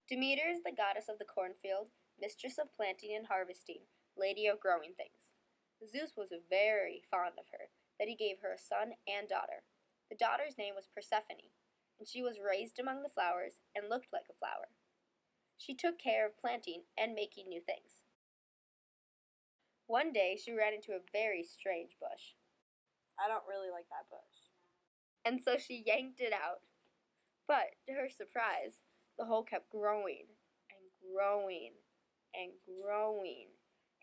Demeter is the goddess of the cornfield, mistress of planting and harvesting, lady of growing things. Zeus was very fond of her, that he gave her a son and daughter. The daughter's name was Persephone, and she was raised among the flowers and looked like a flower. She took care of planting and making new things. One day she ran into a very strange bush. I don't really like that bush. And so she yanked it out. But, to her surprise, the hole kept growing and growing and growing.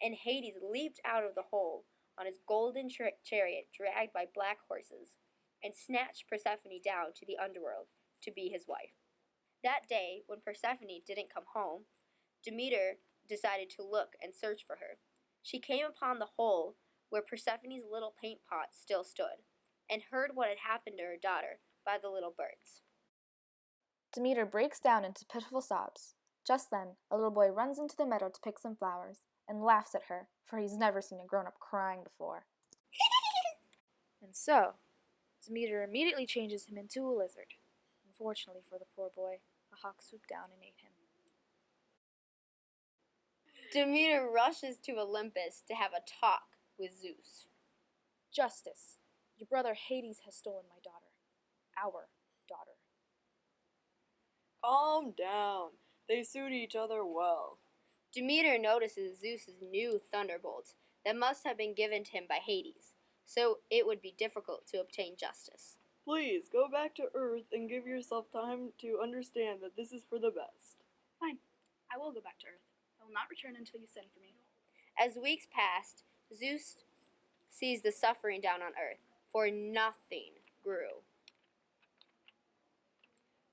And Hades leaped out of the hole on his golden chariot dragged by black horses and snatched Persephone down to the underworld to be his wife. That day, when Persephone didn't come home, Demeter decided to look and search for her. She came upon the hole where Persephone's little paint pot still stood, and heard what had happened to her daughter by the little birds. Demeter breaks down into pitiful sobs. Just then, a little boy runs into the meadow to pick some flowers, and laughs at her, for he's never seen a grown-up crying before. And so, Demeter immediately changes him into a lizard. Unfortunately for the poor boy, a hawk swooped down and ate him. Demeter rushes to Olympus to have a talk with Zeus. Justice, your brother Hades has stolen my daughter. Our daughter. Calm down. They suit each other well. Demeter notices Zeus's new thunderbolt that must have been given to him by Hades, so it would be difficult to obtain justice. Please, go back to Earth and give yourself time to understand that this is for the best. Fine. I will go back to Earth. I will not return until you send for me. As weeks passed, Zeus sees the suffering down on Earth, for nothing grew.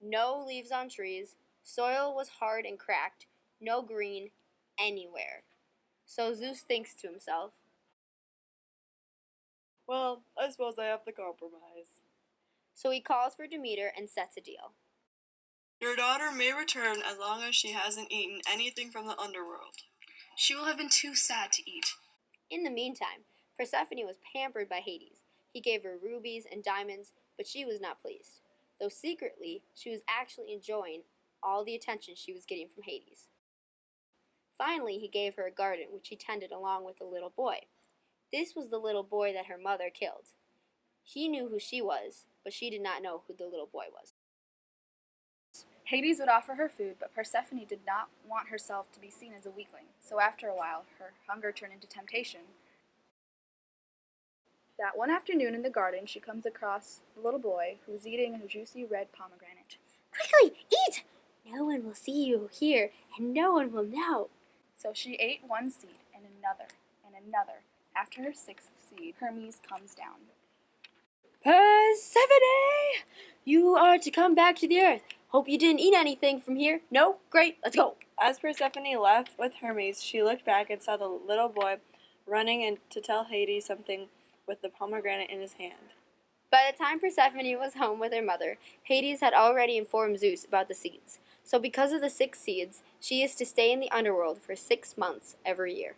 No leaves on trees, soil was hard and cracked, no green anywhere. So Zeus thinks to himself, Well, I suppose I have to compromise. So he calls for Demeter and sets a deal. Your daughter may return as long as she hasn't eaten anything from the underworld. She will have been too sad to eat. In the meantime, Persephone was pampered by Hades. He gave her rubies and diamonds, but she was not pleased, though secretly she was actually enjoying all the attention she was getting from Hades. Finally, he gave her a garden which he tended along with a little boy. This was the little boy that her mother killed. He knew who she was, but she did not know who the little boy was. Hades would offer her food, but Persephone did not want herself to be seen as a weakling, so after a while, her hunger turned into temptation. That one afternoon in the garden, she comes across a little boy who was eating a juicy red pomegranate. Quickly, eat! No one will see you here, and no one will know. So she ate one seed, and another, and another. After her sixth seed, Hermes comes down. Persephone! You are to come back to the earth. Hope you didn't eat anything from here. No? Great, let's go. As Persephone left with Hermes, she looked back and saw the little boy running in to tell Hades something with the pomegranate in his hand. By the time Persephone was home with her mother, Hades had already informed Zeus about the seeds. So because of the 6 seeds, she is to stay in the underworld for 6 months every year.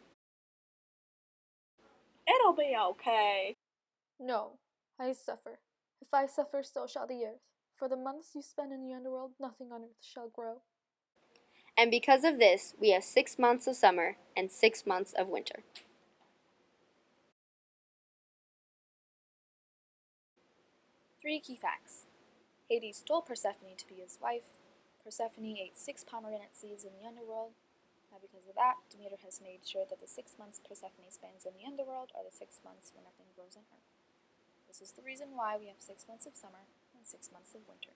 It'll be okay. No, I suffer. If I suffer, so shall the earth. For the months you spend in the underworld, nothing on earth shall grow. And because of this, we have 6 months of summer and 6 months of winter. Three key facts. Hades stole Persephone to be his wife. Persephone ate 6 pomegranate seeds in the underworld. Now because of that, Demeter has made sure that the 6 months Persephone spends in the underworld are the 6 months where nothing grows on earth. This is the reason why we have 6 months of summer and 6 months of winter.